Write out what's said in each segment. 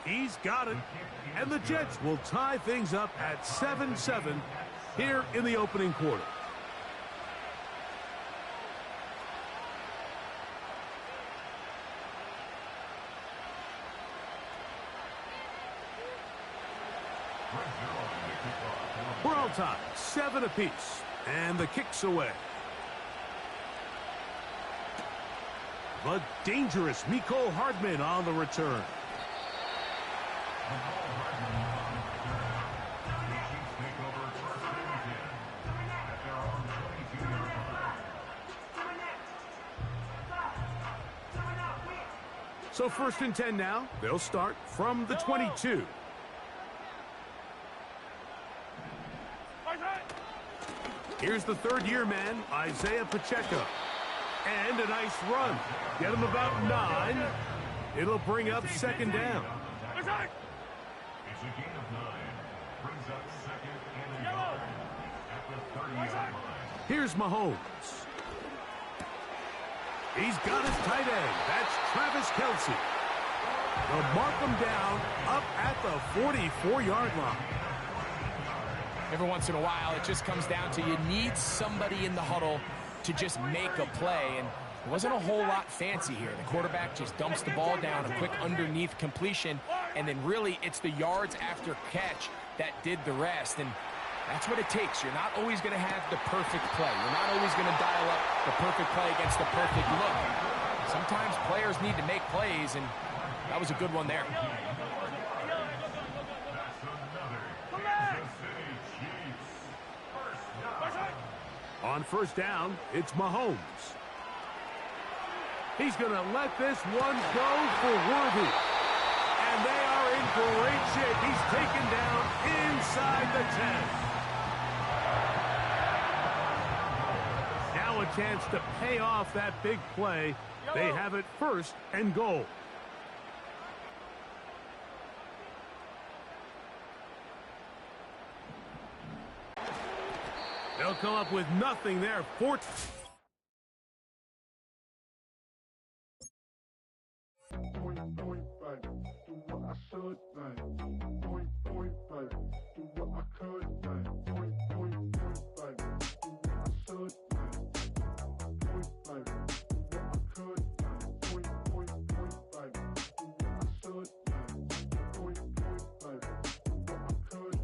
He's got it. And the Jets will tie things up at 7-7 here in the opening quarter. We're all tied, 7 apiece, and the kick's away. The dangerous Mecole Hardman on the return. So 1st and 10 now. They'll start from the 22. Here's the third-year man, Isaiah Pacheco. And a nice run. Get him about 9. It'll bring up 2nd down. It's a gain of 9. Brings up 2nd and a yard at the 30-yard line. Here's Mahomes. He's got his tight end. That's Travis Kelce. They'll mark him down up at the 44-yard line. Every once in a while, it just comes down to you need somebody in the huddle to just make a play, and it wasn't a whole lot fancy here. The quarterback just dumps the ball down, a quick underneath completion, and then really it's the yards after catch that did the rest, and that's what it takes. You're not always going to have the perfect play. You're not always going to dial up the perfect play against the perfect look. Sometimes players need to make plays, and that was a good one there. On 1st down, it's Mahomes. He's going to let this one go for Worthy. And they are in great shape. He's taken down inside the 10. Now a chance to pay off that big play. They have it 1st and goal. They'll come up with nothing there. Point back, do what I should, man. Point back, do what I could, man. Point back, do what I should, man. Point back, do what I could, man. Point back, do what I should, man. Point back, do what I could.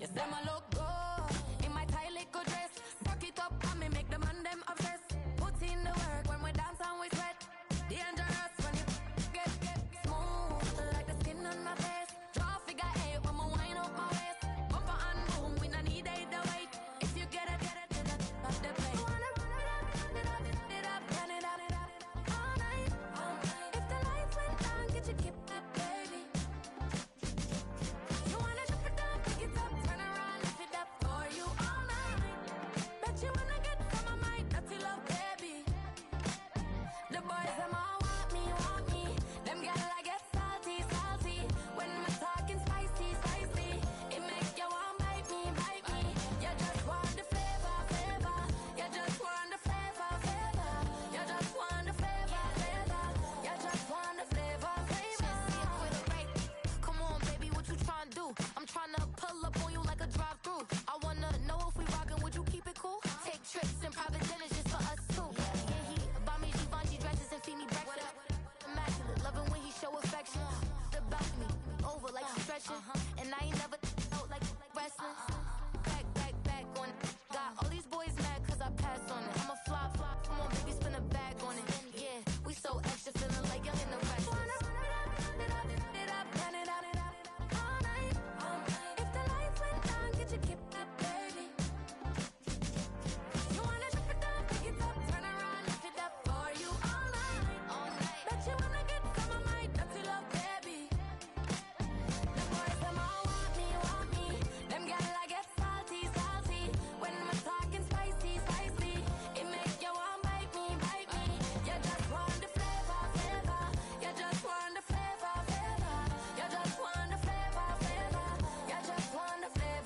Yes, them a look good in my tight little dress. Rock it up and me make the man them obsessed. Put in the work when we dance and we sweat. Dangerous when you get smooth like the skin on my face. Draw figure 8 when we wind up my waist. Bumper and boom, we no need the weight. If you get it, off the plate. Wanna run it up, run it up, all night. If the lights went down, get you keep it, baby. You wanna drop it down, pick it up, turn around, lift it up for you all night. Bet you wanna get some of my dirty love, baby. The boys them all want me. Them gyal I get salty. When I'm talking spicy. It make you want bite me. You just want the flavor. You just want the flavor. You just want the flavor. You just want the flavor. Come on, baby, what you tryna do? I'm tryna pull up on you like a drive-through. I wanna know if we rockin', would you keep it cool? Take trips and private dinners just for us two. Yeah, he buy me Givenchy dresses and feed me breakfast. Immaculate, loving when he show affection. The balcony, over like he's stretching. And I ain't never out like wrestling. Back on it. Got all these boys mad cause I passed on it. I'm a flop. Come on, baby, spin a bag on it. Yeah, we so extra, feeling like young in the rest. Run it up, all night. If the lights went down, get you keep it, baby. You wanna drop it down, pick it up, turn around, lift it up for you all night. Bet you wanna get some of my dirty love, baby. The boys them all want me. Them gyal I get salty. When I'm talking spicy. It make you want bite me. You just want the flavor. You just want the flavor. You just want the flavor. You just want the flavor.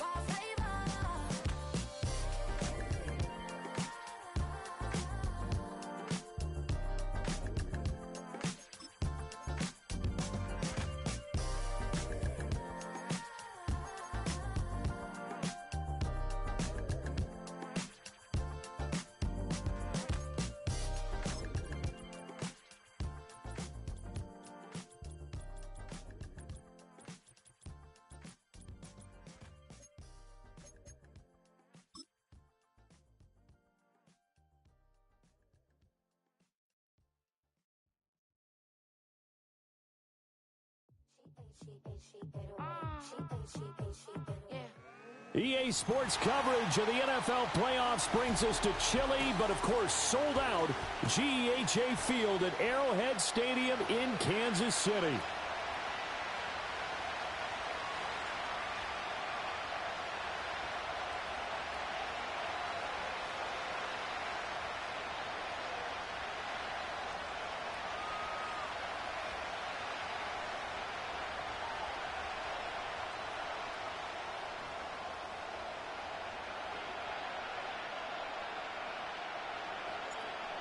EA Sports coverage of the NFL playoffs brings us to chilly, but of course sold out GEHA Field at Arrowhead Stadium in Kansas City.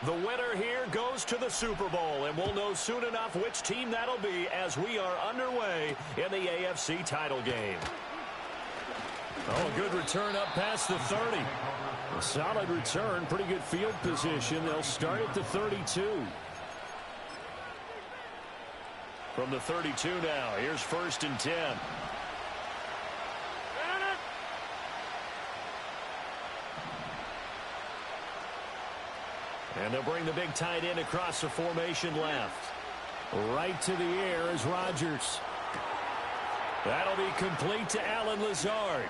The winner here goes to the Super Bowl, and we'll know soon enough which team that'll be as we are underway in the AFC title game. Oh, a good return up past the 30. A solid return, pretty good field position. They'll start at the 32. From the 32 now, here's 1st and 10. And they'll bring the big tight end across the formation left. Right to the air is Rodgers. That'll be complete to Allen Lazard.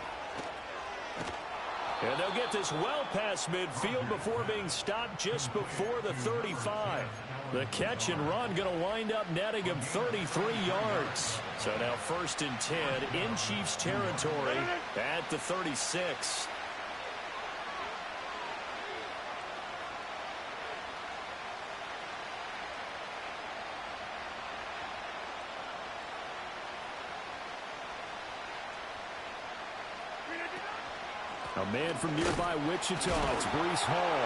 And they'll get this well past midfield before being stopped just before the 35. The catch and run going to wind up netting him 33 yards. So now 1st and 10 in Chiefs territory at the 36. A man from nearby Wichita, it's Breece Hall.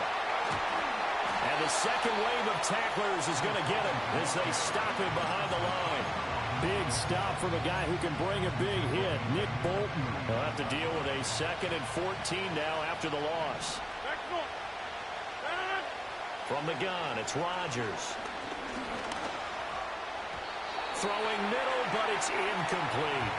And the second wave of tacklers is going to get him as they stop him behind the line. Big stop from a guy who can bring a big hit, Nick Bolton. He'll have to deal with a 2nd and 14 now after the loss. From the gun, it's Rodgers. Throwing middle, but it's incomplete.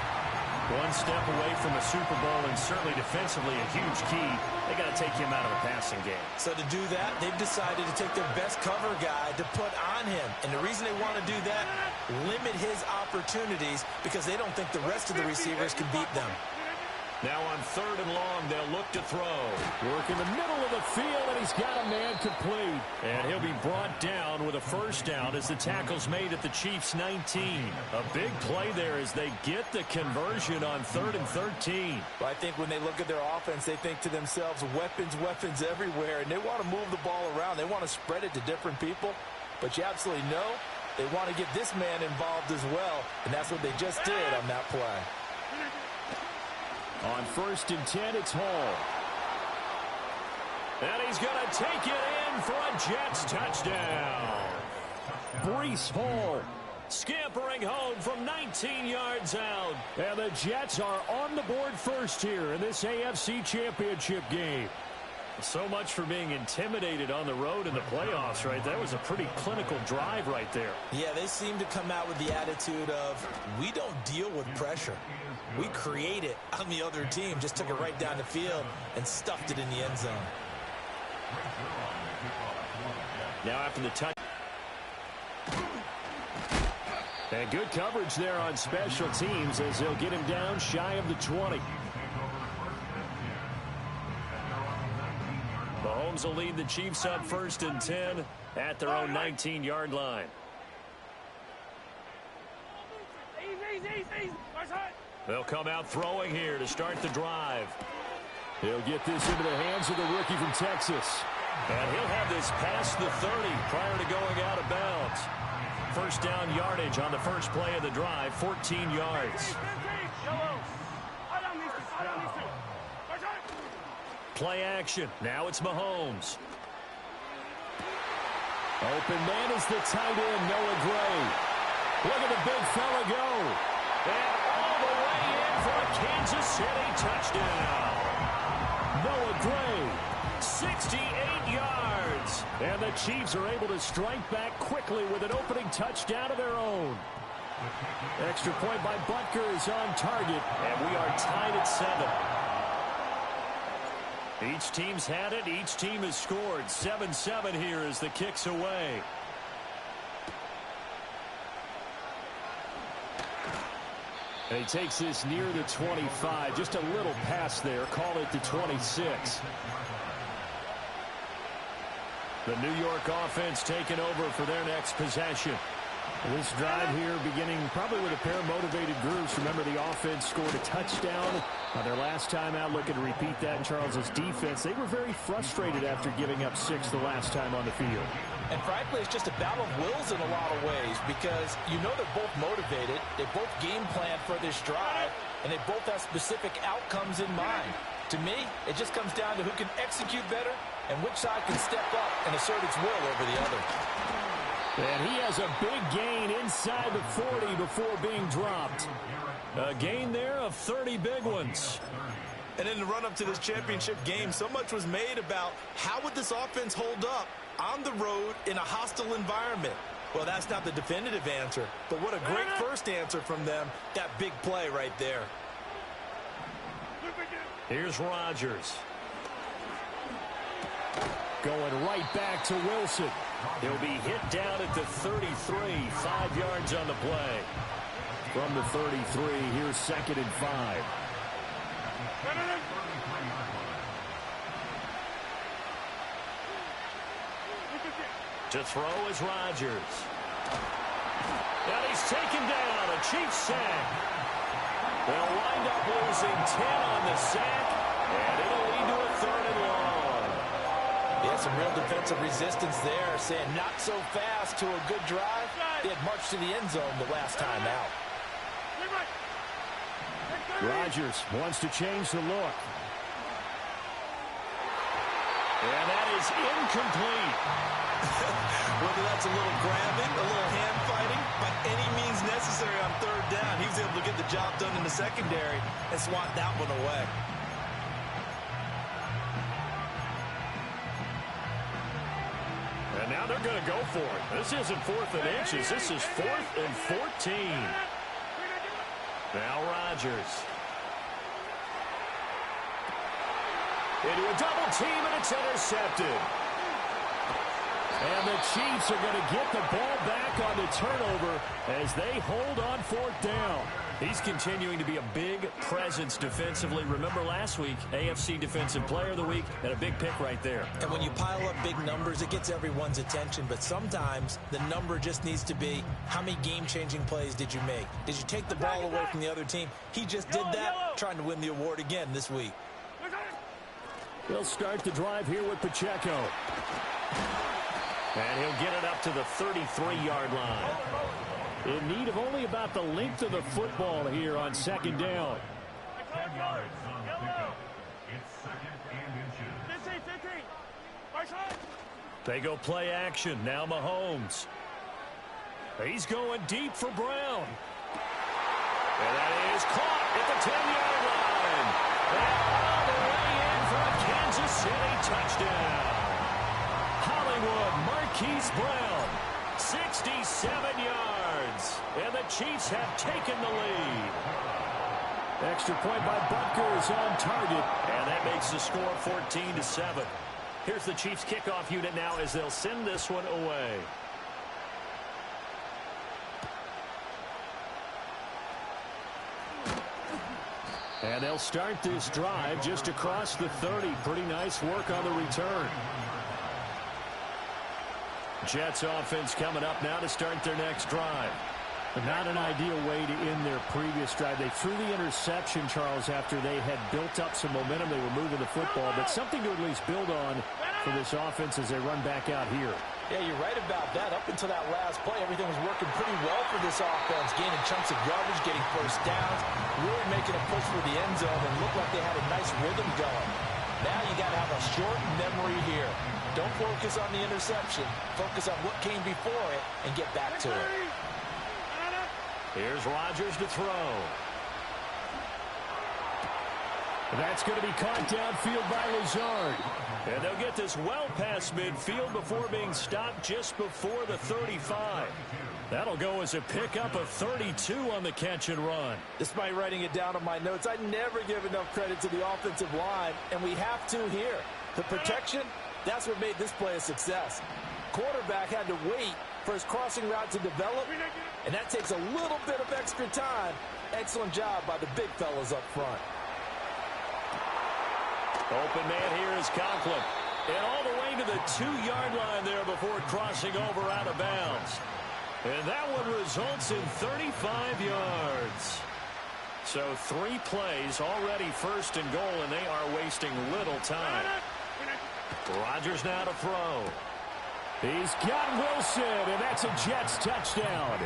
One step away from a Super Bowl, and certainly defensively a huge key. They got to take him out of the passing game. So to do that, they've decided to take their best cover guy to put on him. And the reason they want to do that, limit his opportunities because they don't think the rest of the receivers can beat them. Now on 3rd and long, they'll look to throw. Work in the middle of the field, and he's got a man complete. And he'll be brought down with a first down as the tackle's made at the Chiefs' 19. A big play there as they get the conversion on 3rd and 13. Well, I think when they look at their offense, they think to themselves, weapons, weapons everywhere, and they want to move the ball around. They want to spread it to different people. But you absolutely know they want to get this man involved as well, and that's what they just did on that play. On 1st and 10, it's Hall. And he's going to take it in for a Jets touchdown. Breece Hall scampering home from 19 yards out. And the Jets are on the board first here in this AFC Championship game. So much for being intimidated on the road in the playoffs, right? That was a pretty clinical drive right there. Yeah, they seem to come out with the attitude of, we don't deal with pressure. We create it on the other team. Just took it right down the field and stuffed it in the end zone. Now after the touch. And good coverage there on special teams as they'll get him down shy of the 20. Mahomes will lead the Chiefs up 1st and 10 at their own 19-yard line. They'll come out throwing here to start the drive. He'll get this into the hands of the rookie from Texas. And he'll have this past the 30 prior to going out of bounds. First down yardage on the first play of the drive, 14 yards. Play action. Now it's Mahomes. Open man is the tight end, Noah Gray. Look at the big fella go. And all the way in for a Kansas City touchdown. Noah Gray, 68 yards. And the Chiefs are able to strike back quickly with an opening touchdown of their own. Extra point by Butker is on target. And we are tied at 7. Each team's had it. Each team has scored. 7-7 here as the kick's away. And he takes this near the 25. Just a little pass there. Call it the 26. The New York offense taking over for their next possession. This drive here beginning probably with a pair of motivated groups. Remember, the offense scored a touchdown on their last time out. Looking to repeat that in Charles's defense. They were very frustrated after giving up 6 the last time on the field. And frankly, it's just a battle of wills in a lot of ways because you know they're both motivated. They both game plan for this drive, and they both have specific outcomes in mind. To me, it just comes down to who can execute better and which side can step up and assert its will over the other. And he has a big gain inside the 40 before being dropped. A gain there of 30 big ones. And in the run-up to this championship game, so much was made about how would this offense hold up on the road in a hostile environment. Well, that's not the definitive answer, but what a great first answer from them, that big play right there. Here's Rodgers. Going right back to Wilson. He'll be hit down at the 33, 5 yards on the play. From the 33, here's 2nd and 5. To throw is Rodgers. And he's taken down, a Chiefs sack. They'll wind up losing 10 on the sack, and it'll lead to a 3rd and long. Yeah, some real defensive resistance there, saying not so fast to a good drive. They had marched to the end zone the last time out. Rodgers wants to change the look. And that is incomplete. Whether that's a little grabbing, a little hand fighting, by any means necessary on 3rd down, he was able to get the job done in the secondary and swat that one away. And now they're going to go for it. This isn't 4th and inches. This is 4th and 14. Now Rodgers. into a double team, and it's intercepted. And the Chiefs are going to get the ball back on the turnover as they hold on fourth down. He's continuing to be a big presence defensively. Remember last week, AFC Defensive Player of the Week, and a big pick right there. And when you pile up big numbers, it gets everyone's attention. But sometimes the number just needs to be, how many game-changing plays did you make? Did you take the ball away from the other team? He just did that, trying to win the award again this week. He'll start the drive here with Pacheco. And he'll get it up to the 33-yard line. In need of only about the length of the football here on second down. 10 yards on the pickup. It's second and inches. 15. They go play action. Now Mahomes. He's going deep for Brown. And that is caught at the 10-yard line. And all the way in for a Kansas City touchdown. Hollywood Marquise Brown, 67 yards. And the Chiefs have taken the lead. Extra point by Butker is on target. And that makes the score 14-7. Here's the Chiefs kickoff unit now as they'll send this one away. And they'll start this drive just across the 30. Pretty nice work on the return. Jets offense coming up now to start their next drive. But not an ideal way to end their previous drive. They threw the interception, Charles, after they had built up some momentum. They were moving the football, but something to at least build on for this offense as they run back out here. Yeah, you're right about that. Up until that last play, everything was working pretty well for this offense, gaining chunks of yardage, getting first downs, really making a push for the end zone, and looked like they had a nice rhythm going. Now you got to have a short memory here. Don't focus on the interception. Focus on what came before it and get back to it. Here's Rodgers to throw. That's going to be caught downfield by Lazard. And they'll get this well past midfield before being stopped just before the 35. That'll go as a pickup of 32 on the catch and run. Despite writing it down on my notes, I never give enough credit to the offensive line, and we have to here. The protection, that's what made this play a success. Quarterback had to wait for his crossing route to develop, and that takes a little bit of extra time. Excellent job by the big fellas up front. Open man here is Conklin. And all the way to the 2-yard line there before crossing over out of bounds. And that one results in 35 yards. So 3 plays already first and goal, and they are wasting little time. Rodgers now to throw. He's got Wilson, and that's a Jets touchdown.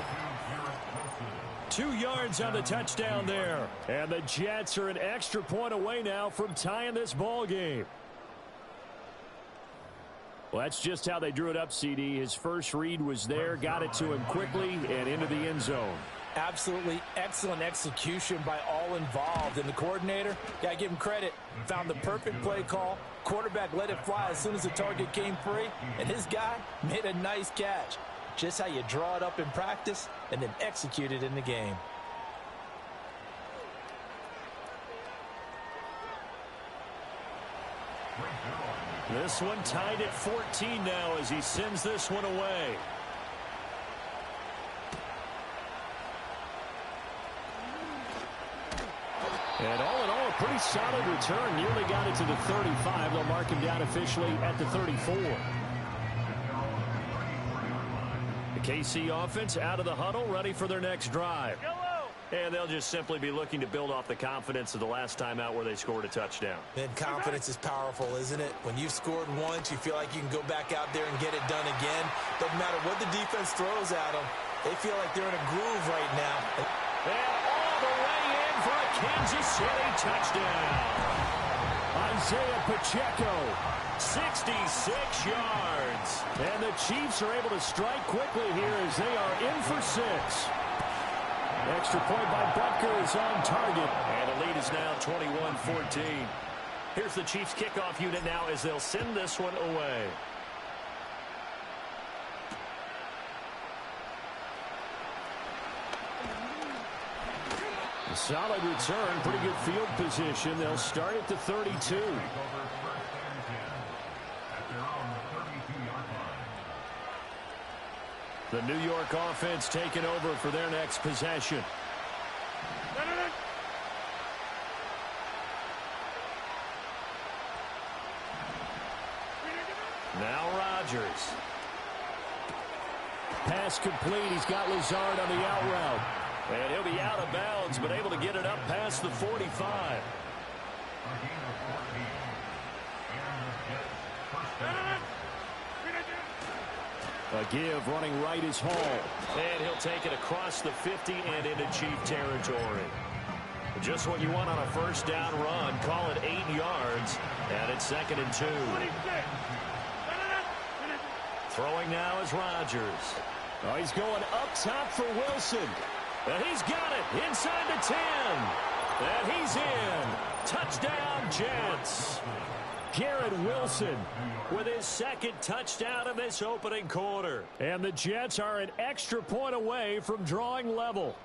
2 yards on the touchdown there. And the Jets are an extra point away now from tying this ball game. Well, that's just how they drew it up, CD. His first read was there, got it to him quickly, and into the end zone. Absolutely excellent execution by all involved. And the coordinator, got to give him credit, found the perfect play call. Quarterback let it fly as soon as the target came free, and his guy made a nice catch. Just how you draw it up in practice and then execute it in the game. This one tied at 14 now as he sends this one away. And all in all, a pretty solid return. Nearly got it to the 35. They'll mark him down officially at the 34. The KC offense out of the huddle, ready for their next drive. And they'll just simply be looking to build off the confidence of the last time out where they scored a touchdown. And confidence is powerful, isn't it? When you've scored once, you feel like you can go back out there and get it done again. Doesn't matter what the defense throws at them. They feel like they're in a groove right now. And all the way in for a Kansas City touchdown. Isaiah Pacheco, 66 yards. And the Chiefs are able to strike quickly here as they are in for 6. Extra point by Butker is on target. And the lead is now 21-14. Here's the Chiefs kickoff unit now as they'll send this one away. Solid return, pretty good field position. They'll start at the 32. The New York offense taking over for their next possession. Now Rodgers. Pass complete. He's got Lazard on the out route. And he'll be out of bounds, but able to get it up past the 45. A give, running right is Hall. And he'll take it across the 50 and into Chief territory. Just what you want on a first down run. Call it 8 yards. And it's 2nd and 2. Throwing now is Rodgers. Oh, he's going up top for Wilson. And he's got it inside the 10. And he's in. Touchdown, Jets. Garrett Wilson with his 2nd touchdown in this opening quarter. And the Jets are an extra point away from drawing level.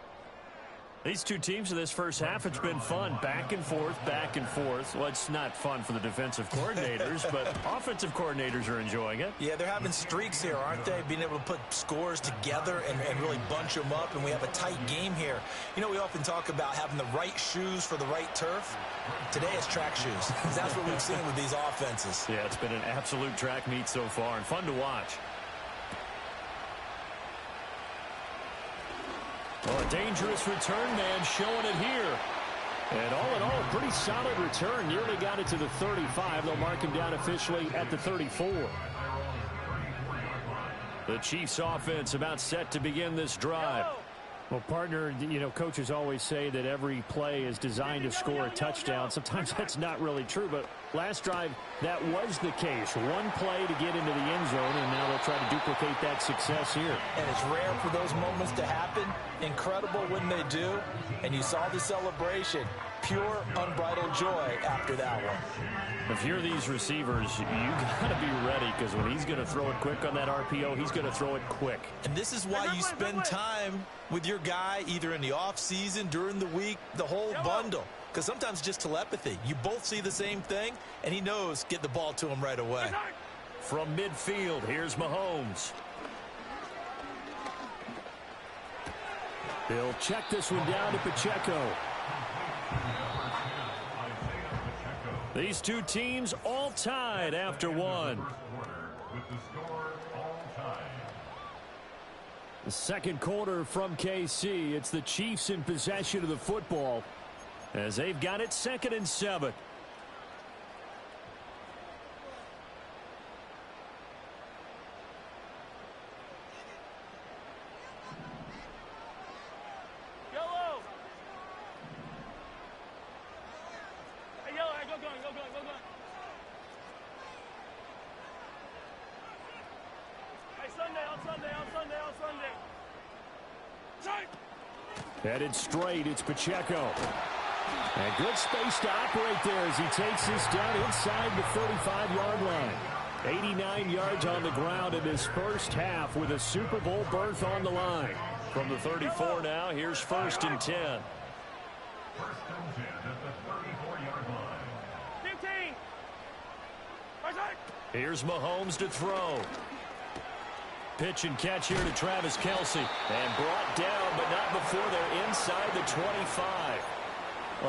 These two teams in this first half, it's been fun. Back and forth, back and forth. Well, it's not fun for the defensive coordinators, but offensive coordinators are enjoying it. Yeah, they're having streaks here, aren't they? Being able to put scores together and really bunch them up, and we have a tight game here. You know, we often talk about having the right shoes for the right turf. Today it's track shoes. That's what we've seen with these offenses. Yeah, it's been an absolute track meet so far, and fun to watch. Well, a dangerous return man showing it here. And all in all, a pretty solid return. Nearly got it to the 35. They'll mark him down officially at the 34. The Chiefs offense about set to begin this drive. Well, partner, you know, coaches always say that every play is designed to score a touchdown. Sometimes that's not really true, but last drive, that was the case. One play to get into the end zone, and now they'll try to duplicate that success here. And it's rare for those moments to happen. Incredible when they do. And you saw the celebration. Pure, unbridled joy after that one. If you're these receivers, you got to be ready, because when he's going to throw it quick on that RPO, he's going to throw it quick. And this is why you spend time with your guy either in the offseason, during the week, the whole bundle. Because sometimes just telepathy. You both see the same thing, and he knows get the ball to him right away. From midfield, here's Mahomes. He'll check this one down to Pacheco. These two teams all tied after one. The second quarter from KC. It's the Chiefs in possession of the football as they've got it 2nd and 7. Headed straight, it's Pacheco. And good space to operate there as he takes this down inside the 35-yard line. 89 yards on the ground in his first half with a Super Bowl berth on the line. From the 34 now, here's 1st and 10. 1st and 10 at the 34-yard line. 15. Here's Mahomes to throw. Pitch and catch here to Travis Kelce. And brought down, but not before they're inside the 25.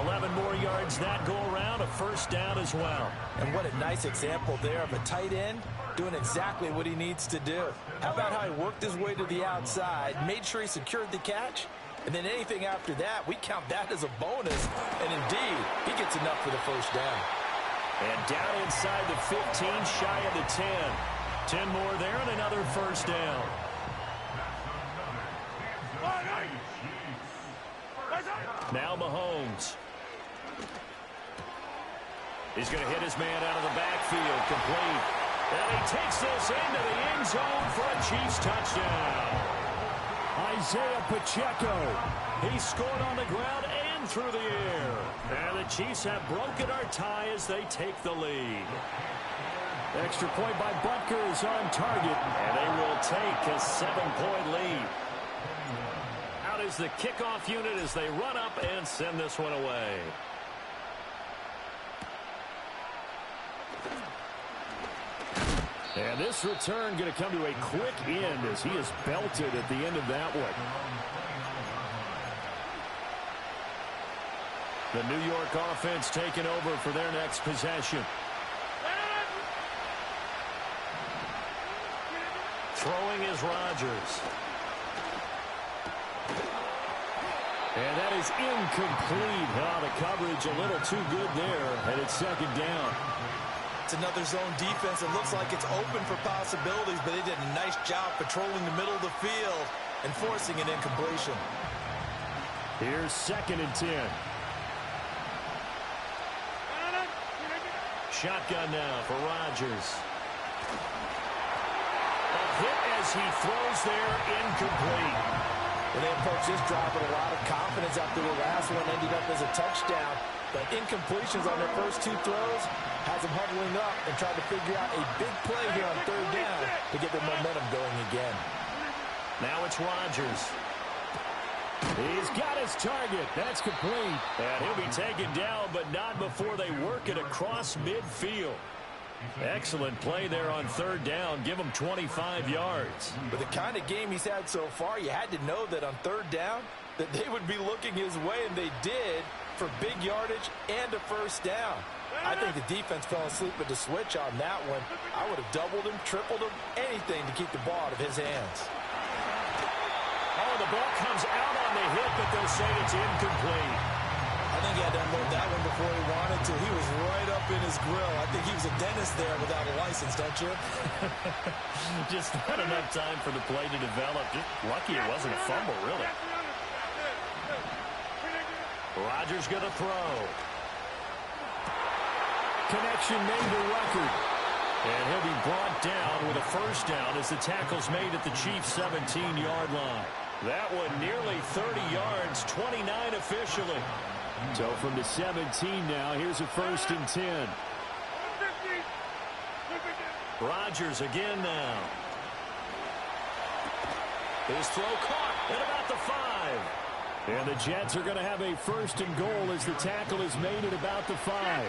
11 more yards that go around, a first down as well. And what a nice example there of a tight end doing exactly what he needs to do. How about how he worked his way to the outside, made sure he secured the catch, and then anything after that, we count that as a bonus. And indeed, he gets enough for the first down. And down inside the 15, shy of the 10. 10 more there and another first down. Now Mahomes. He's going to hit his man out of the backfield, complete. And he takes this into the end zone for a Chiefs touchdown. Isaiah Pacheco. He scored on the ground and through the air. And the Chiefs have broken our tie as they take the lead. Extra point by Butker is on target. And they will take a 7-point lead. Out is is the kickoff unit as they run up and send this one away. And this return going to come to a quick end as he is belted at the end of that one. The New York offense taking over for their next possession. Throwing is Rodgers. And that is incomplete. Oh, the coverage a little too good there, and it's second down. It's another zone defense. It looks like it's open for possibilities, but they did a nice job patrolling the middle of the field and forcing an incompletion. Here's 2nd and 10. Shotgun now for Rodgers. A hit as he throws there, incomplete. Well, they approached this drive with a lot of confidence after the last one ended up as a touchdown. But incompletions on their first 2 throws has them huddling up and trying to figure out a big play here on 3rd down to get their momentum going again. Now it's Rodgers. He's got his target. That's complete. And he'll be taken down, but not before they work it across midfield. Excellent play there on 3rd down. Give him 25 yards. With the kind of game he's had so far, you had to know that on 3rd down that they would be looking his way, and they did, for big yardage and a 1st down. I think the defense fell asleep at the switch on that one. I would have doubled him, tripled him, anything to keep the ball out of his hands. Oh, the ball comes out on the hit, but they'll say it's incomplete. I think he had to unload that one before he wanted to. He was right up in his grill. I think he was a dentist there without a license, don't you? Just not enough time for the play to develop. Just lucky it wasn't a fumble, really. Rodgers going to throw. Connection made to Ruckert. And he'll be brought down with a 1st down as the tackle's made at the Chiefs' 17-yard line. That one nearly 30 yards, 29 officially. So from the 17 now, here's a 1st and 10. Rodgers again now. His throw caught at about the 5. And the Jets are going to have a 1st and goal as the tackle is made at about the 5.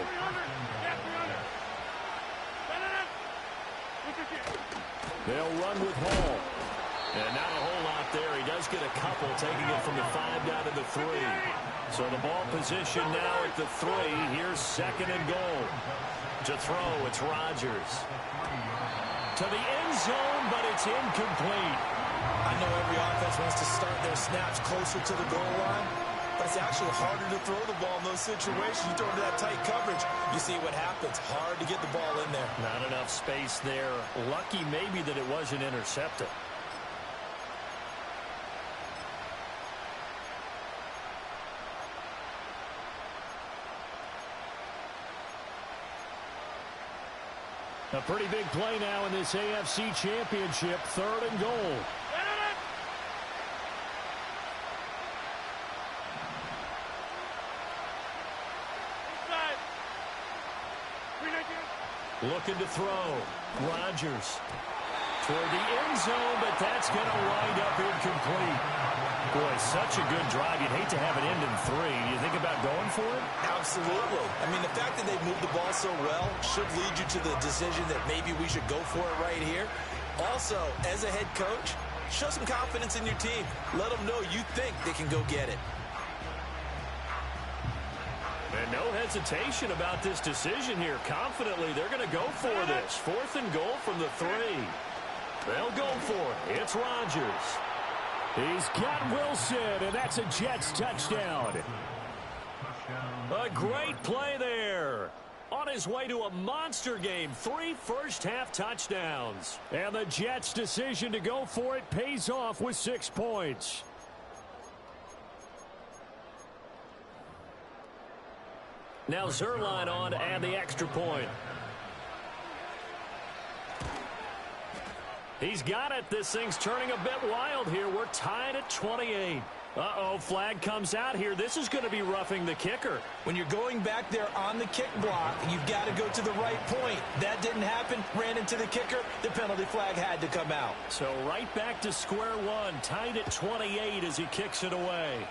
They'll run with Hall. And not a whole lot there. He does get a couple, taking it from the 5 down to the 3. So the ball position now at the 3. Here's 2nd and goal. To throw, it's Rodgers. To the end zone, but it's incomplete. I know every offense wants to start their snaps closer to the goal line, but it's actually harder to throw the ball in those situations. You throw into that tight coverage, you see what happens. Hard to get the ball in there. Not enough space there. Lucky maybe that it wasn't intercepted. A pretty big play now in this AFC Championship. 3rd and goal. Looking to throw. Rodgers toward the end zone, but that's going to wind up incomplete. Boy, such a good drive. You'd hate to have it end in 3. Do you think about going for it? Absolutely. I mean, the fact that they've moved the ball so well should lead you to the decision that maybe we should go for it right here. Also, as a head coach, show some confidence in your team. Let them know you think they can go get it. And no hesitation about this decision here. Confidently, they're going to go for this. 4th and goal from the 3. They'll go for it. It's Rodgers. He's got Wilson, and that's a Jets touchdown. A great play there. On his way to a monster game. 3 first-half touchdowns. And the Jets' decision to go for it pays off with 6 points. Now Zerline on to add the extra point. He's got it. This thing's turning a bit wild here. We're tied at 28. Uh-oh, flag comes out here. This is going to be roughing the kicker. When you're going back there on the kick block, you've got to go to the right point. That didn't happen. Ran into the kicker. The penalty flag had to come out. So right back to square one, tied at 28 as he kicks it away.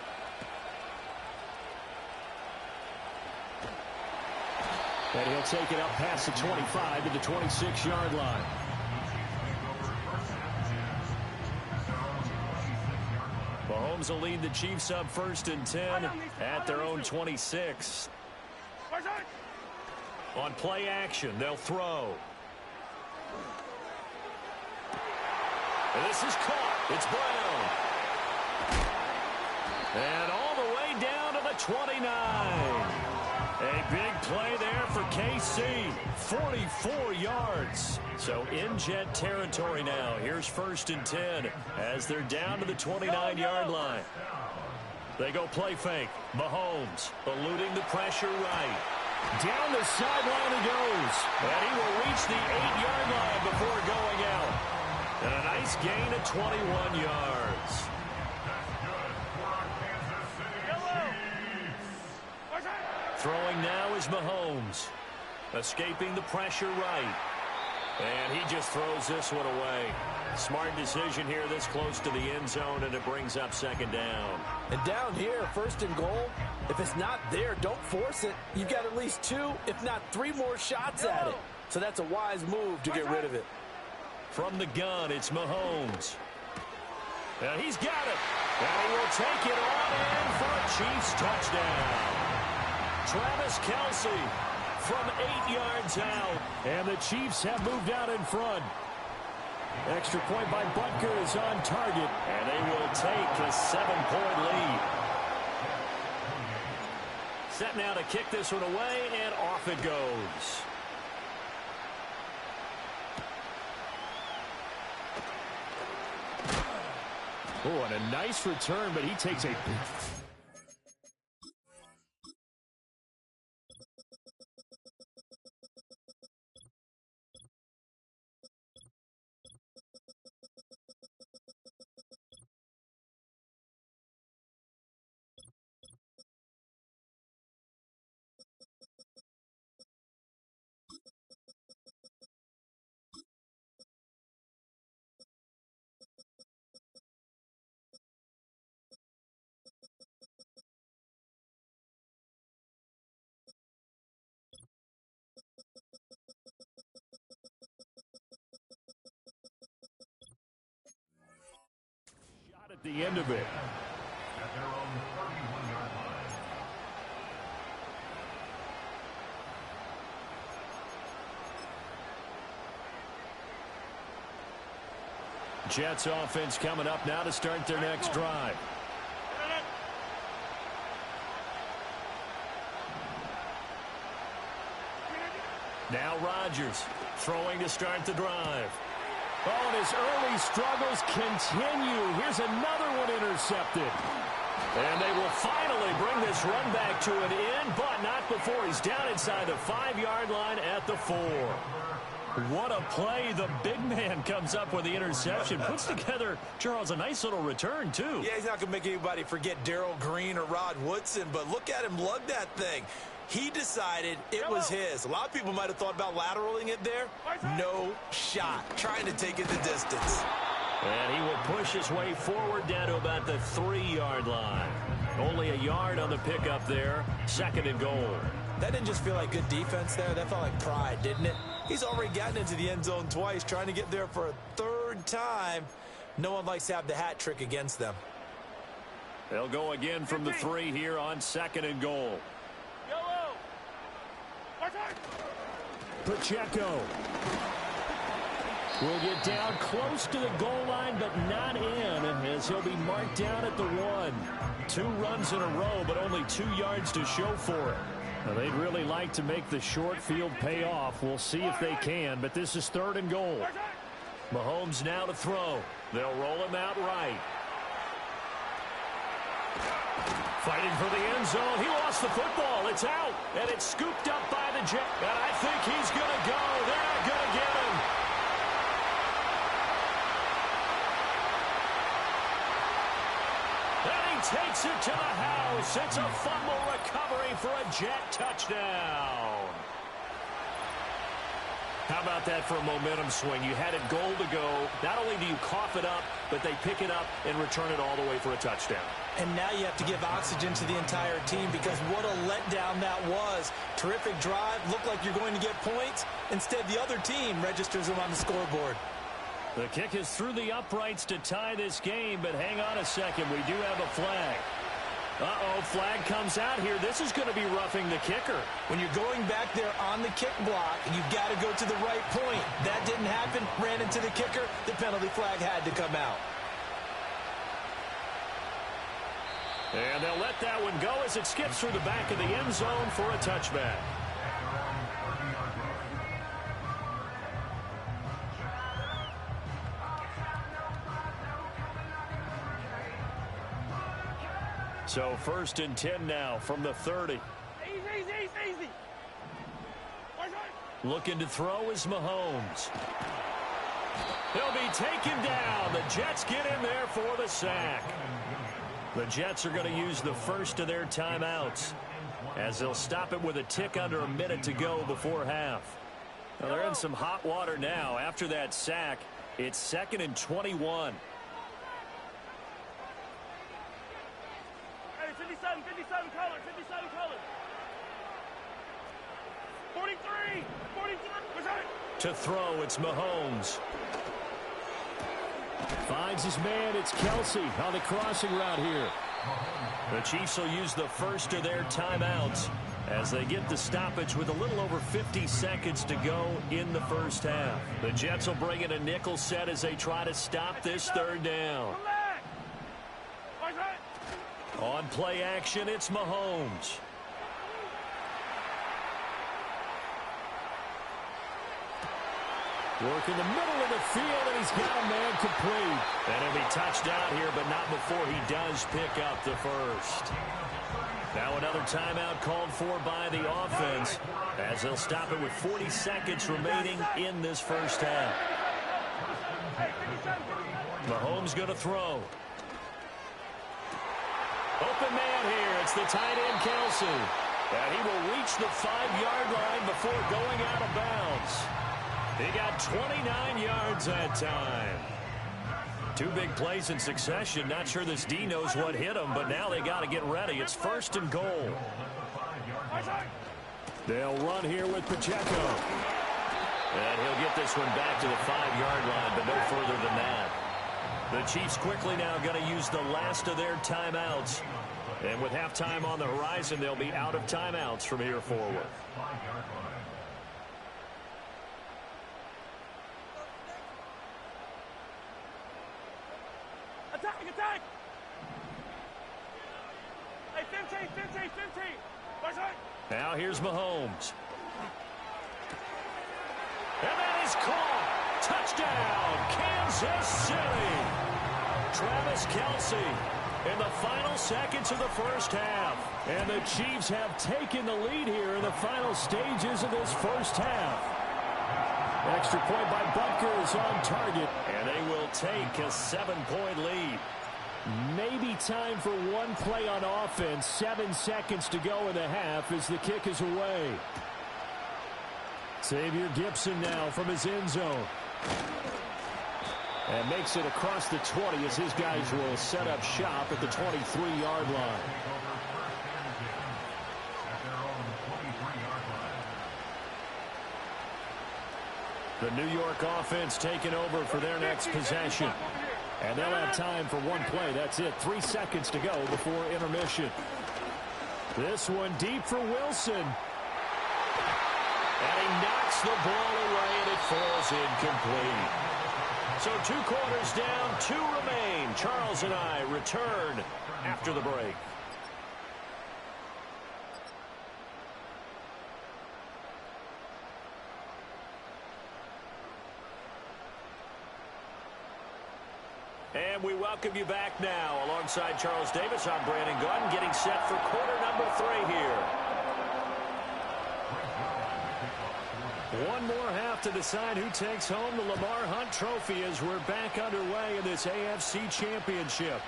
And he'll take it up past the 25 to the 26-yard line. Mahomes will lead the Chiefs up 1st and 10 at their own 26. On play action, they'll throw. And this is caught. It's Brown. And all the way down to the 29. A big play there for KC. 44 yards. So in Jet territory now. Here's 1st and 10 as they're down to the 29-yard line. They go play fake. Mahomes eluding the pressure right. Down the sideline he goes. And he will reach the 8-yard line before going out. And a nice gain of 21 yards. Throwing now is Mahomes. Escaping the pressure right. And he just throws this one away. Smart decision here this close to the end zone, and it brings up 2nd down. And down here, 1st and goal, if it's not there, don't force it. You've got at least 2, if not 3 more shots at it. So that's a wise move to get rid of it. From the gun, it's Mahomes. And he's got it. And he will take it on in for a Chiefs touchdown. Travis Kelce from 8 yards out. And the Chiefs have moved out in front. Extra point by Butker is on target. And they will take a 7-point lead. Set now to kick this one away, and off it goes. Oh, and a nice return, but he takes a... at the end of it. At their own 31-yard line. Jets offense coming up now to start their next drive. Now Rodgers throwing to start the drive. Oh, and his early struggles continue. Here's another one intercepted. And they will finally bring this run back to an end, but not before he's down inside the 5-yard line at the 4. What a play. The big man comes up with the interception. Puts together, Charles, a nice little return, too. Yeah, he's not going to make anybody forget Darrell Green or Rod Woodson, but look at him lug that thing. He decided it was his. A lot of people might have thought about lateraling it there. No shot. Trying to take it the distance. And he will push his way forward down to about the 3-yard line. Only a yard on the pickup there. 2nd and goal. That didn't just feel like good defense there. That felt like pride, didn't it? He's already gotten into the end zone twice, trying to get there for a 3rd time. No one likes to have the hat trick against them. They'll go again from the 3 here on 2nd and goal. Pacheco will get down close to the goal line, but not in, as he'll be marked down at the 1. 2 runs in a row, but only 2 yards to show for it. Now, they'd really like to make the short field pay off. We'll see if they can, but this is 3rd and goal. Mahomes now to throw. They'll roll him out right. Fighting for the end zone. He lost the football. It's out, and it's scooped up by the Jets. And I think he's going to go. They're not going to get him. And he takes it to the house. It's a fumble recovery for a Jet touchdown. How about that for a momentum swing? You had it goal to go. Not only do you cough it up, but they pick it up and return it all the way for a touchdown. And now you have to give oxygen to the entire team because what a letdown that was. Terrific drive. Looked like you're going to get points. Instead, the other team registers them on the scoreboard. The kick is through the uprights to tie this game, but hang on a second. We do have a flag. Uh-oh, flag comes out here. This is going to be roughing the kicker. When you're going back there on the kick block, you've got to go to the right point. That didn't happen. Ran into the kicker. The penalty flag had to come out. And they'll let that one go as it skips through the back of the end zone for a touchback. So 1st and 10 now from the 30. Easy. Looking to throw is Mahomes. He'll be taken down. The Jets get in there for the sack. The Jets are going to use the first of their timeouts as they'll stop it with a tick under a minute to go before half. Now they're in some hot water now. After that sack, it's 2nd and 21. 57 color. 43. To throw, it's Mahomes. Finds his man, it's Kelsey on the crossing route here. The Chiefs will use the first of their timeouts as they get the stoppage with a little over 50 seconds to go in the first half. The Jets will bring in a nickel set as they try to stop this 3rd down. On play action, it's Mahomes. Working the middle of the field, and he's got a man complete. And he'll be touched down here, but not before he does pick up the first. Now another timeout called for by the offense as they'll stop it with 40 seconds remaining in this first half. Mahomes going to throw. Open man here. It's the tight end, Kelsey. And he will reach the 5-yard line before going out of bounds. He got 29 yards that time. 2 big plays in succession. Not sure this D knows what hit him, but now they got to get ready. It's 1st and goal. They'll run here with Pacheco. And he'll get this one back to the 5-yard line, but no further than that. The Chiefs quickly now going to use the last of their timeouts. And with halftime on the horizon, they'll be out of timeouts from here forward. Attack! Hey, 15. Now here's Mahomes. And that is caught. Touchdown, Kansas City. Travis Kelce in the final seconds of the first half. And the Chiefs have taken the lead here in the final stages of this first half. Extra point by Butker is on target. And they will take a 7-point lead. Maybe time for one play on offense. 7 seconds to go in the half as the kick is away. Xavier Gibson now from his end zone. And makes it across the 20 as his guys will set up shop at the 23-yard line. The New York offense taking over for their next possession. And they'll have time for one play. That's it. 3 seconds to go before intermission. This one deep for Wilson. And he knocks the ball away, and it falls incomplete. So 2 quarters down, 2 remain. Charles and I return after the break. And we welcome you back now. Alongside Charles Davis, I'm Brandon Gunn, getting set for quarter number 3 here. One more half to decide who takes home the Lamar Hunt Trophy as we're back underway in this AFC Championship.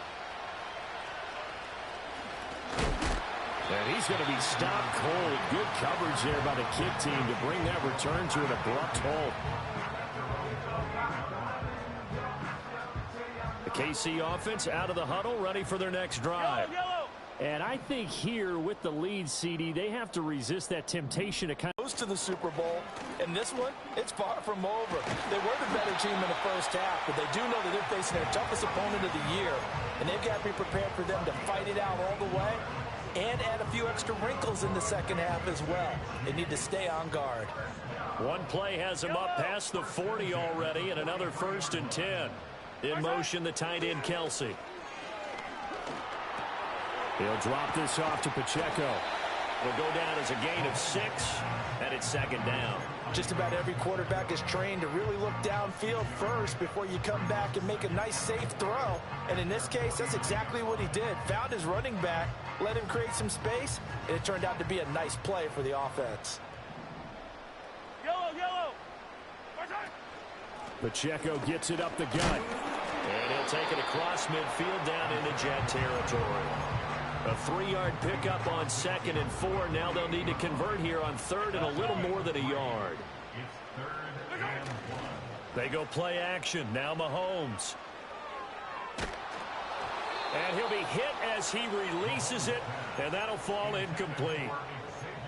And he's going to be stopped cold. Good coverage there by the kick team to bring that return to an abrupt halt. The KC offense out of the huddle, ready for their next drive. And I think here with the lead, CD, they have to resist that temptation to kind of to the Super Bowl. And this one, it's far from over. They were the better team in the first half, but they do know that they're facing their toughest opponent of the year. And they've got to be prepared for them to fight it out all the way and add a few extra wrinkles in the second half as well. They need to stay on guard. One play has him up past the 40 already, and another 1st and 10. In motion, the tight end, Kelsey. He'll drop this off to Pacheco. It'll go down as a gain of 6, and it's 2nd down. Just about every quarterback is trained to really look downfield first before you come back and make a nice, safe throw. And in this case, that's exactly what he did. Found his running back, let him create some space, and it turned out to be a nice play for the offense. Yellow. Pacheco gets it up the gut. And he'll take it across midfield down into Jet territory. A 3-yard pickup on 2nd and 4. Now they'll need to convert here on 3rd and a little more than a yard. It's 3rd and 1. They go play action. Now Mahomes. And he'll be hit as he releases it, and that'll fall incomplete.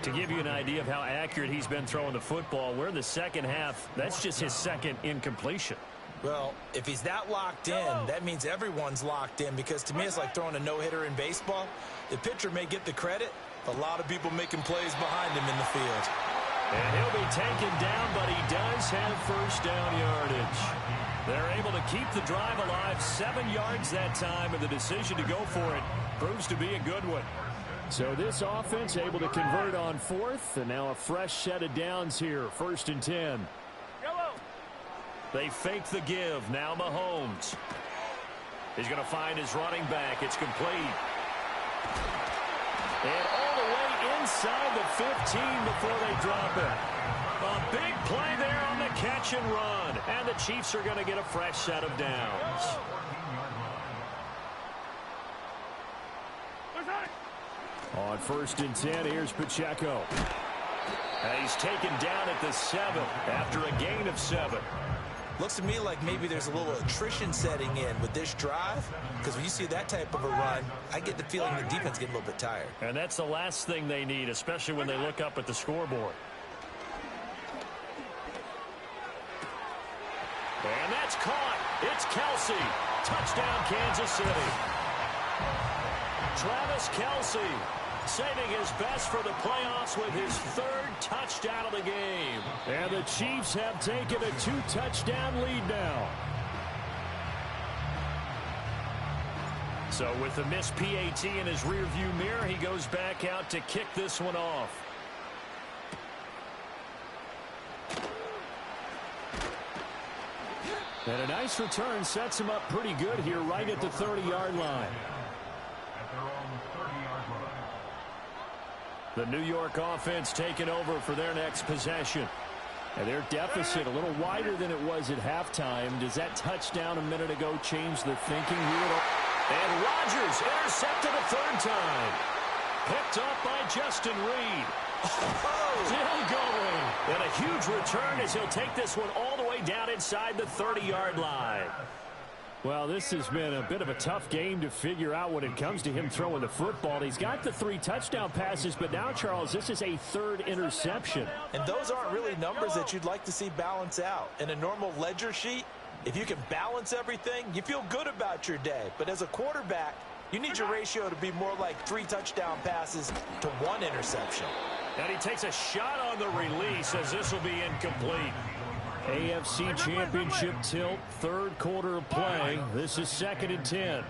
To give you an idea of how accurate he's been throwing the football, we're in the second half. That's just his 2nd incompletion. Well, if he's that locked in, that means everyone's locked in, because to me it's like throwing a no-hitter in baseball. The pitcher may get the credit, but a lot of people making plays behind him in the field. And he'll be taken down, but he does have 1st down yardage. They're able to keep the drive alive, 7 yards that time, and the decision to go for it proves to be a good one. So this offense able to convert on 4th, and now a fresh set of downs here, 1st and 10. They fake the give. Now Mahomes. He's going to find his running back. It's complete. And all the way inside the 15 before they drop it. A big play there on the catch and run. And the Chiefs are going to get a fresh set of downs. On 1st and 10, here's Pacheco. And he's taken down at the 7 after a gain of 7. Looks to me like maybe there's a little attrition setting in with this drive, because when you see that type of a run, I get the feeling the defense getting a little bit tired. And that's the last thing they need, especially when they look up at the scoreboard. And that's caught. It's Kelsey. Touchdown, Kansas City. Travis Kelsey saving his best for the playoffs with his 3rd touchdown of the game. And the Chiefs have taken a 2-touchdown lead now. So with the missed PAT in his rearview mirror, he goes back out to kick this one off. And a nice return sets him up pretty good here right at the 30-yard line. The New York offense taking over for their next possession. And their deficit a little wider than it was at halftime. Does that touchdown a minute ago change the thinking here? And Rodgers intercepted a 3rd time. Picked up by Justin Reed. Still going. And a huge return as he'll take this one all the way down inside the 30-yard line. Well, this has been a bit of a tough game to figure out when it comes to him throwing the football. He's got the 3 touchdown passes, but now, Charles, this is a 3rd interception. And those aren't really numbers that you'd like to see balance out. In a normal ledger sheet, if you can balance everything, you feel good about your day. But as a quarterback, you need your ratio to be more like 3 touchdown passes to 1 interception. And he takes a shot on the release as this will be incomplete. AFC Championship tilt, 3rd quarter of play. This is 2nd and 10.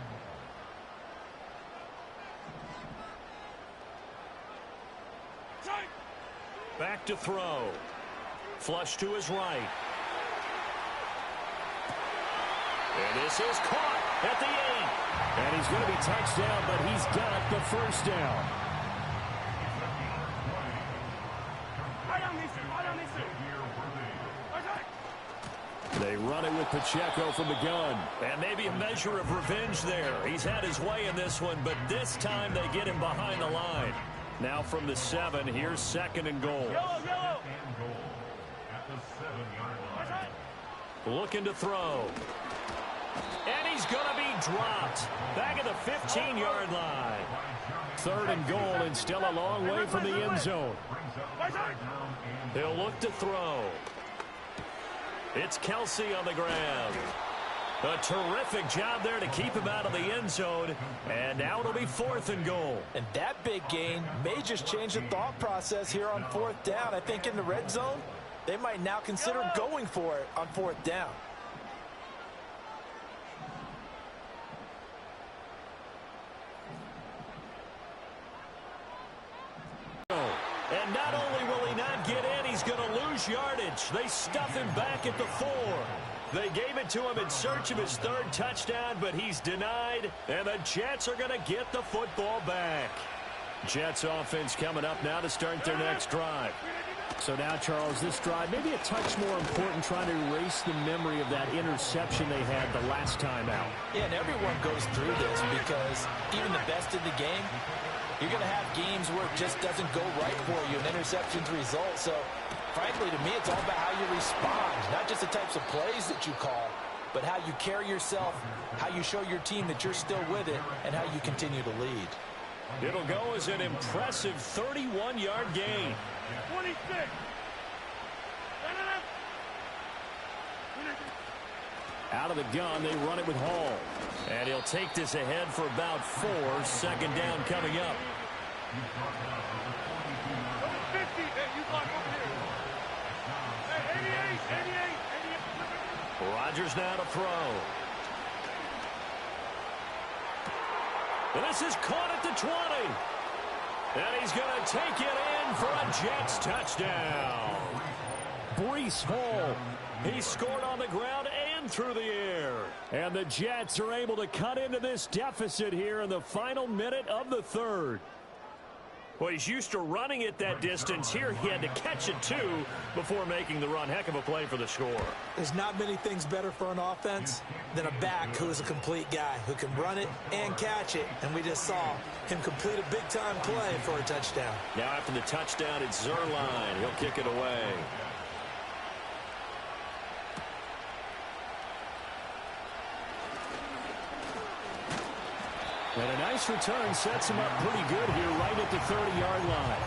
Back to throw. Flush to his right. And this is caught at the 8. And he's going to be touched down, but he's got the 1st down. They run it with Pacheco from the gun. And maybe a measure of revenge there. He's had his way in this one, but this time they get him behind the line. Now from the 7, here's 2nd and goal. Yellow, yellow. And goal at the 7-yard line. Looking to throw. And he's going to be dropped. Back at the 15-yard line. 3rd and goal, and still a long way from the end zone. He'll look to throw. It's Kelsey on the ground. A terrific job there to keep him out of the end zone. And now it'll be 4th and goal. And that big gain may just change the thought process here on 4th down. I think in the red zone, they might now consider going for it on 4th down. And not only will he not get in, he's going to lose yardage. They stuff him back at the 4. They gave it to him in search of his 3rd touchdown, but he's denied, and the Jets are going to get the football back. Jets offense coming up now to start their next drive. So now, Charles, this drive maybe a touch more important, trying to erase the memory of that interception they had the last time out. Yeah, and everyone goes through this because even the best in the game, you're going to have games where it just doesn't go right for you, and interceptions result. So, frankly, to me, it's all about how you respond, not just the types of plays that you call, but how you carry yourself, how you show your team that you're still with it, and how you continue to lead. It'll go as an impressive 31-yard gain. 26. Out of the gun, they run it with Hall. And he'll take this ahead for about 4. 2nd down coming up. 50. Hey, you block over here. Hey, 88. Rodgers now to throw. And this is caught at the 20. And he's going to take it in for a Jets touchdown. Breece Hall. He scored on the ground and through the air. And the Jets are able to cut into this deficit here in the final minute of the 3rd. Well, he's used to running it that distance. Here he had to catch it, too, before making the run. Heck of a play for the score. There's not many things better for an offense than a back who is a complete guy who can run it and catch it. And we just saw him complete a big-time play for a touchdown. Now after the touchdown, it's Zerline. He'll kick it away. And a nice return sets him up pretty good here right at the 30-yard line.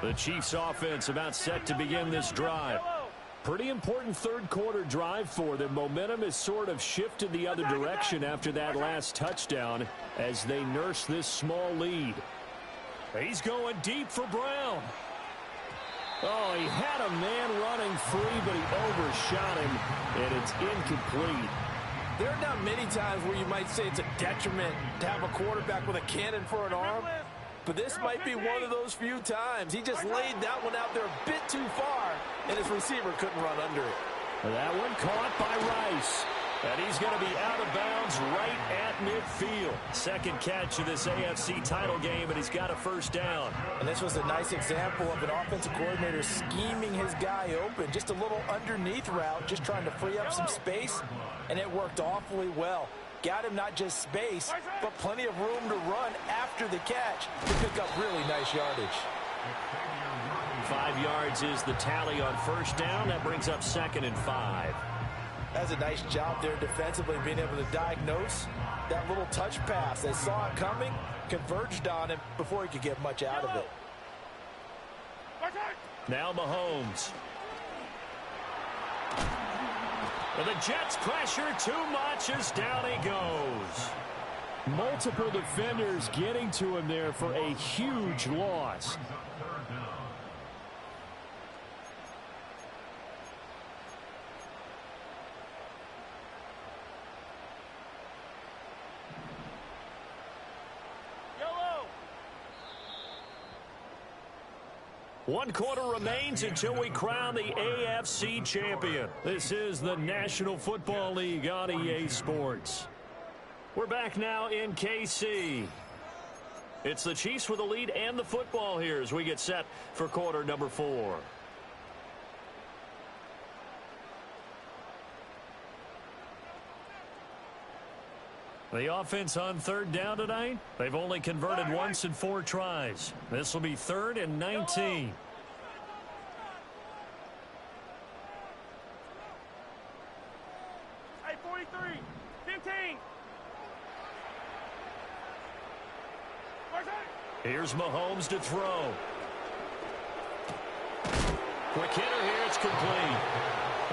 The Chiefs offense about set to begin this drive. Pretty important 3rd quarter drive for them. Momentum has sort of shifted the other direction after that last touchdown as they nurse this small lead. He's going deep for Brown. Oh, he had a man running free, but he overshot him, and it's incomplete. There are not many times where you might say it's a detriment to have a quarterback with a cannon for an arm, but this might be one of those few times. He just laid that one out there a bit too far, and his receiver couldn't run under it. That one caught by Rice. And he's going to be out of bounds right at midfield. 2nd catch of this AFC title game, and he's got a 1st down. And this was a nice example of an offensive coordinator scheming his guy open. Just a little underneath route, just trying to free up some space, and it worked awfully well. Got him not just space, but plenty of room to run after the catch to pick up really nice yardage. 5 yards is the tally on 1st down. That brings up 2nd and 5. That's a nice job there defensively, being able to diagnose that little touch pass. They saw it coming, converged on him before he could get much out of it. Now Mahomes. Well, the Jets pressure too much as down he goes. Multiple defenders getting to him there for a huge loss. One quarter remains until we crown the AFC champion. This is the National Football League on EA Sports. We're back now in KC. It's the Chiefs with the lead and the football here as we get set for quarter number 4. The offense on third down tonight, they've only converted once in 4 tries. This will be 3rd and 19. Hey, 43, 15. Here's Mahomes to throw. Quick hitter here, it's complete.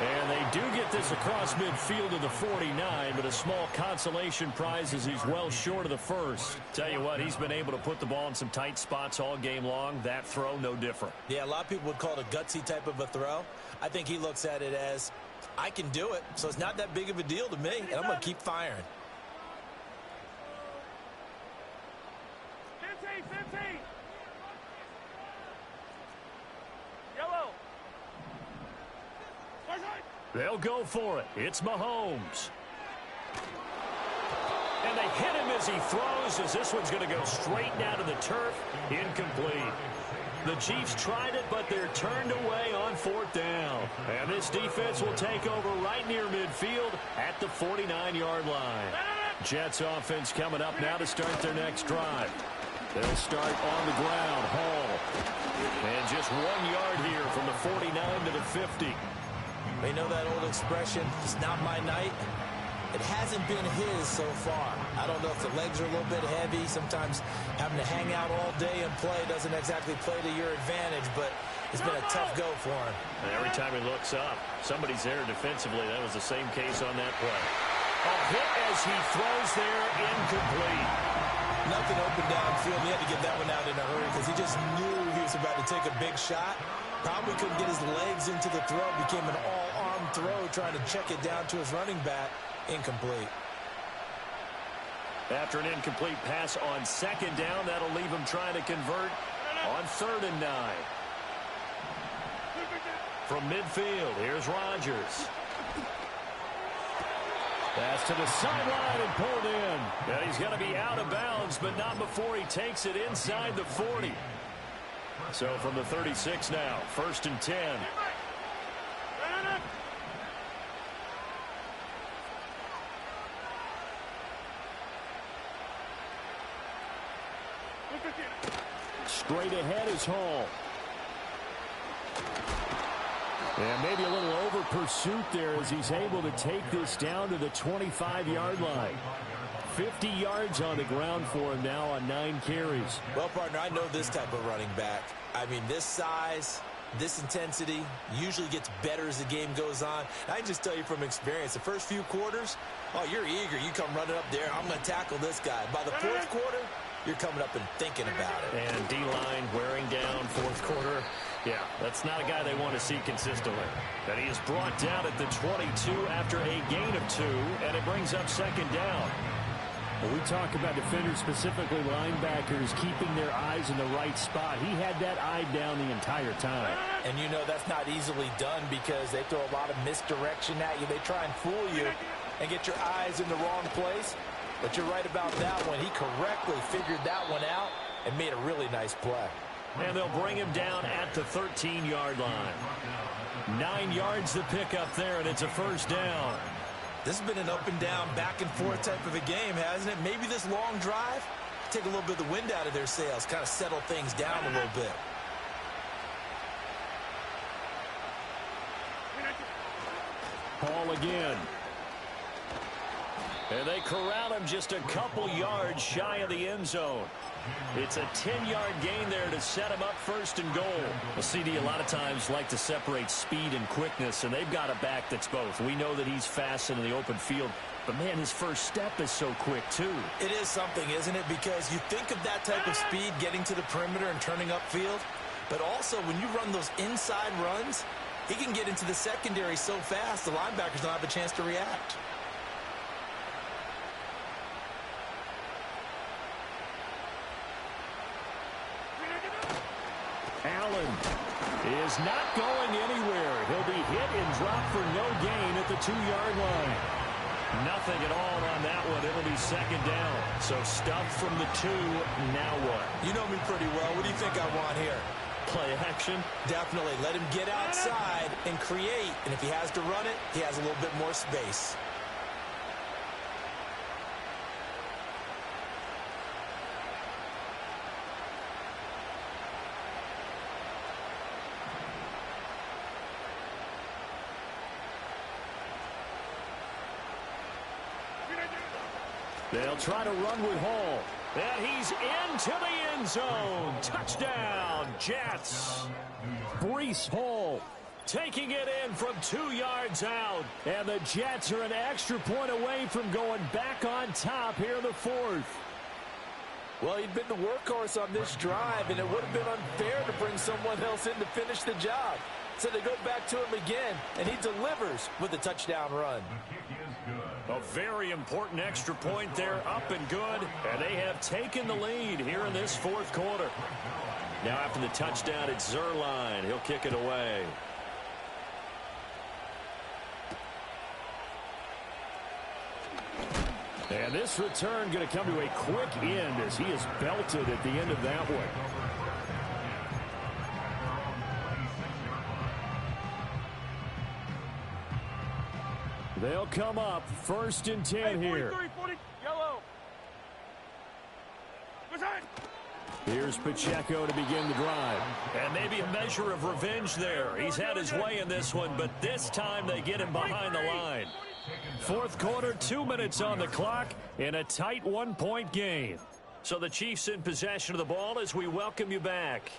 And they do get this across midfield to the 49, but a small consolation prize as he's well short of the first. Tell you what, he's been able to put the ball in some tight spots all game long. That throw, no different. Yeah, a lot of people would call it a gutsy type of a throw. I think he looks at it as, I can do it, so it's not that big of a deal to me, and I'm going to keep firing. 15. Yellow. They'll go for it. It's Mahomes. And they hit him as he throws, as this one's going to go straight down to the turf. Incomplete. The Chiefs tried it, but they're turned away on 4th down. And this defense will take over right near midfield at the 49-yard line. Jets offense coming up now to start their next drive. They'll start on the ground. Hall. And just 1 yard here from the 49 to the 50. They know that old expression, it's not my night. It hasn't been his so far. I don't know if the legs are a little bit heavy. Sometimes having to hang out all day and play doesn't exactly play to your advantage, but it's been a tough go for him. And every time he looks up, somebody's there defensively. That was the same case on that play. A hit as he throws there, incomplete. Nothing open downfield. He had to get that one out in a hurry because he just knew he was about to take a big shot. Probably couldn't get his legs into the throw. Became an all-arm throw trying to check it down to his running back. Incomplete. After an incomplete pass on 2nd down, that'll leave him trying to convert on 3rd and 9. From midfield, here's Rodgers. Pass to the sideline and pulled in. And he's going to be out of bounds, but not before he takes it inside the 40. So from the 36 now, 1st and 10. Straight ahead is Hall. And maybe a little over pursuit there as he's able to take this down to the 25-yard line. 50 yards on the ground for him now on 9 carries. Well, partner, I know this type of running back. I mean, this size, this intensity usually gets better as the game goes on. And I can just tell you from experience, the first few quarters, oh, you're eager. You come running up there, I'm going to tackle this guy. By the 4th quarter, you're coming up and thinking about it. And D-line wearing down 4th quarter. Yeah, that's not a guy they want to see consistently. And he is brought down at the 22 after a gain of 2, and it brings up 2nd down. When we talk about defenders, specifically linebackers, keeping their eyes in the right spot, he had that eye down the entire time. And you know that's not easily done because they throw a lot of misdirection at you. They try and fool you and get your eyes in the wrong place. But you're right about that one. He correctly figured that one out and made a really nice play. And they'll bring him down at the 13-yard line. 9 yards to pick up there, and it's a 1st down. This has been an up and down, back and forth type of a game, hasn't it? Maybe this long drive, take a little bit of the wind out of their sails, kind of settle things down a little bit. Hall again. And they corral him just a couple yards shy of the end zone. It's a 10-yard gain there to set him up 1st and goal. Well, CD a lot of times like to separate speed and quickness, and they've got a back that's both. We know that he's fast in the open field, but, man, his first step is so quick, too. It is something, isn't it? Because you think of that type of speed getting to the perimeter and turning upfield, but also when you run those inside runs, he can get into the secondary so fast the linebackers don't have a chance to react. Allen is not going anywhere. He'll be hit and dropped for no gain at the 2-yard line. Nothing at all on that one. It'll be 2nd down. So stuffed from the 2. Now what? You know me pretty well. What do you think I want here? Play action? Definitely. Let him get outside and create. And if he has to run it, he has a little bit more space. They'll try to run with Hall. And he's into the end zone. Touchdown, Jets. Breece Hall taking it in from 2 yards out. And the Jets are an extra point away from going back on top here in the fourth. Well, he'd been the workhorse on this drive, and it would have been unfair to bring someone else in to finish the job. So they go back to him again, and he delivers with a touchdown run. A very important extra point there, up and good. And they have taken the lead here in this fourth quarter. Now after the touchdown, it's Zuerlein. He'll kick it away. And this return going to come to a quick end as he is belted at the end of that one. They'll come up 1st and 10 here. 40, yellow. Here's Pacheco to begin the drive. And maybe a measure of revenge there. He's had his way in this one, but this time they get him behind the line. Fourth quarter, 2 minutes on the clock in a tight 1-point game. So the Chiefs in possession of the ball as we welcome you back.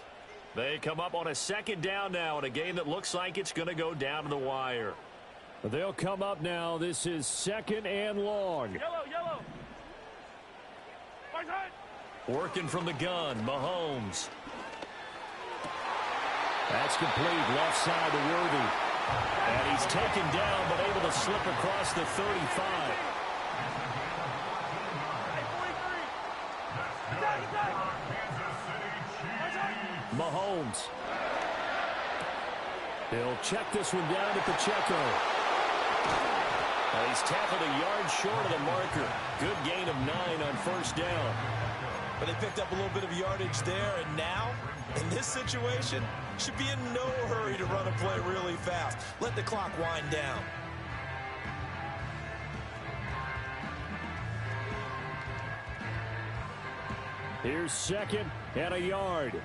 They come up on a 2nd down now in a game that looks like it's going to go down to the wire. They'll come up now. This is 2nd and long. Yellow. Right side. Working from the gun, Mahomes. That's complete. Left side to Worthy. And he's taken down, but able to slip across the 35. Mahomes. He'll check this one down to Pacheco. He's tackled a yard short of the marker. Good gain of 9 on 1st down. But they picked up a little bit of yardage there, and now, in this situation, should be in no hurry to run a play really fast. Let the clock wind down. Here's 2nd and a yard.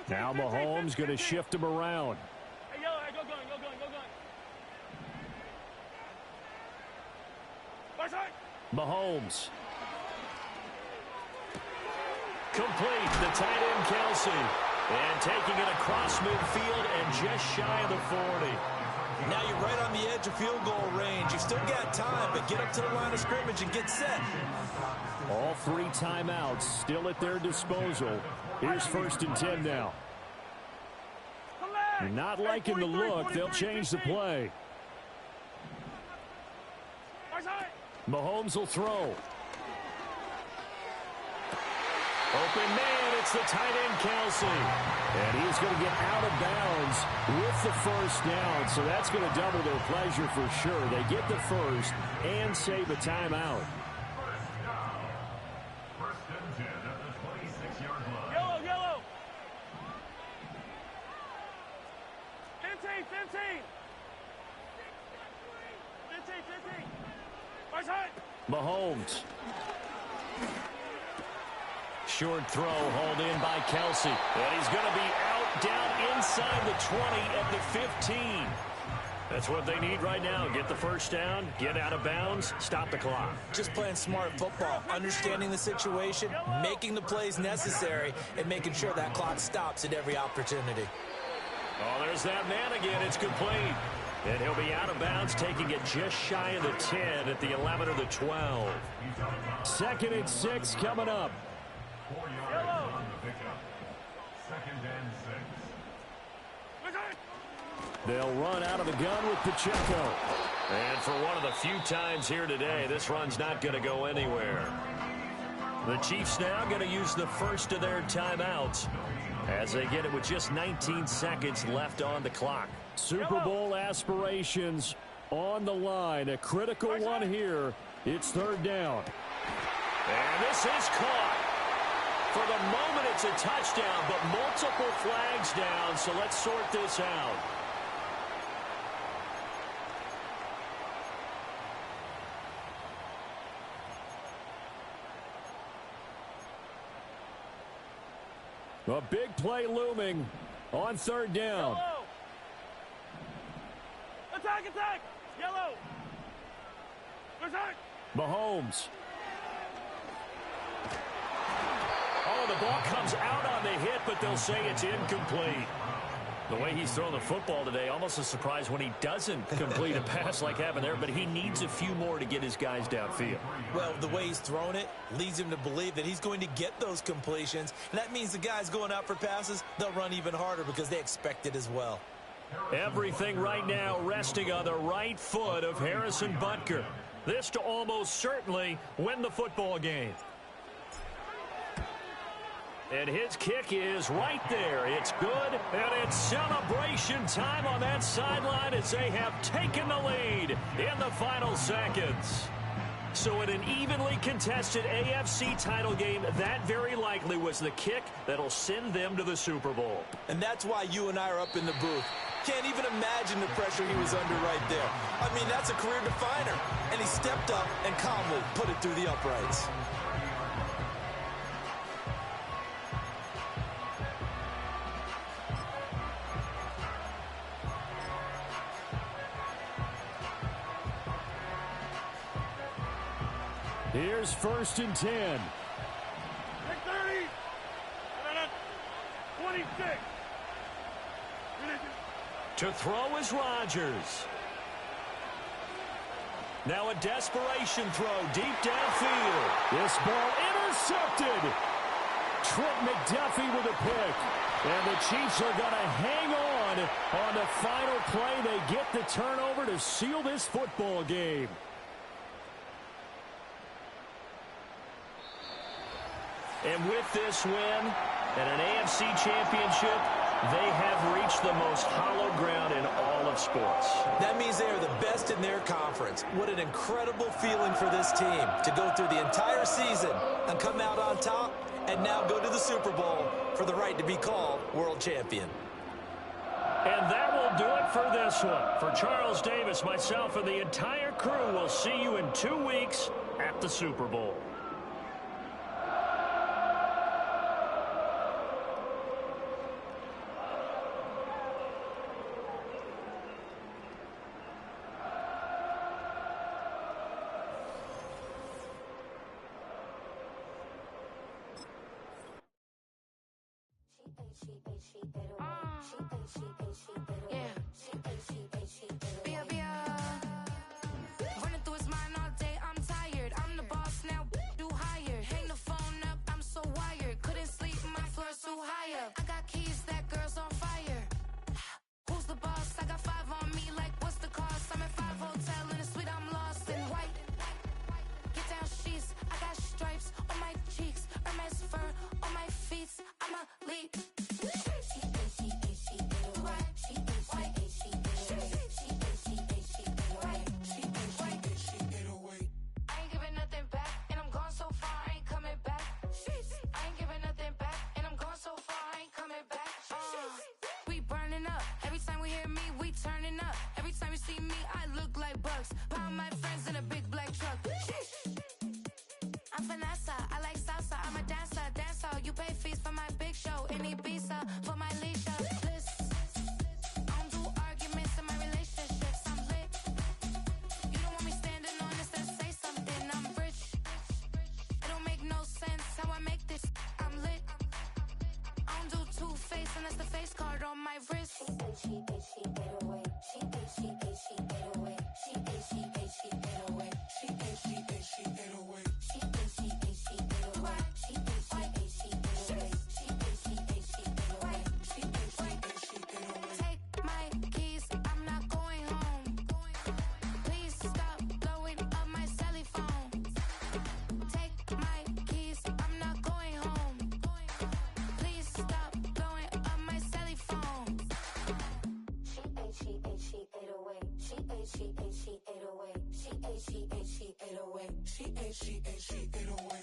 Now Mahomes going to shift him around. Hey, yellow, go going. Right side. Mahomes. Complete, the tight end Kelsey. And taking it across midfield and just shy of the 40. Now you're right on the edge of field goal range. You've still got time, but get up to the line of scrimmage and get set. All 3 timeouts still at their disposal. Here's 1st and 10 now. Not liking the look. They'll change the play. Mahomes will throw. Open man, it's the tight end Kelsey. And he's going to get out of bounds with the 1st down. So that's going to double their pleasure for sure. They get the 1st and save a timeout. Yellow. 15. Right side. Mahomes. Short throw hauled in by Kelsey. And he's going to be out down inside the 20 at the 15. That's what they need right now. Get the 1st down, get out of bounds, stop the clock. Just playing smart football, understanding the situation, making the plays necessary, and making sure that clock stops at every opportunity. Oh, there's that man again. It's complete. And he'll be out of bounds, taking it just shy of the 10 at the 11 or the 12. 2nd and 6 coming up. 4 yards on the pickup. 2nd and 6. They'll run out of the gun with Pacheco. And for one of the few times here today, this run's not going to go anywhere. The Chiefs now going to use the 1st of their timeouts as they get it with just 19 seconds left on the clock. Super Bowl aspirations on the line. A critical one here. It's 3rd down. And this is caught. For the moment, it's a touchdown, but multiple flags down, so let's sort this out. A big play looming on 3rd down. Attack! Yellow. Mahomes. Oh, the ball comes out on the hit, but they'll say it's incomplete. The way he's throwing the football today, almost a surprise when he doesn't complete a pass like happened there, but he needs a few more to get his guys downfield. Well, the way he's thrown it leads him to believe that he's going to get those completions, and that means the guys going out for passes, they'll run even harder because they expect it as well. Everything right now resting on the right foot of Harrison Butker. This to almost certainly win the football game. And his kick is right there. It's good, and it's celebration time on that sideline as they have taken the lead in the final seconds. So in an evenly contested AFC title game, that very likely was the kick that'll send them to the Super Bowl. And that's why you and I are up in the booth. Can't even imagine the pressure he was under right there. I mean, that's a career definer. And he stepped up and calmly put it through the uprights. Here's 1st and 10. 30. 26. To throw is Rodgers. Now a desperation throw deep downfield. This ball intercepted. Trent McDuffie with a pick. And the Chiefs are going to hang on the final play. They get the turnover to seal this football game. And with this win and an AFC championship, they have reached the most hallowed ground in all of sports. That means they are the best in their conference. What an incredible feeling for this team to go through the entire season and come out on top and now go to the Super Bowl for the right to be called world champion. And that will do it for this one. For Charles Davis, myself, and the entire crew, we'll see you in 2 weeks at the Super Bowl. She 808.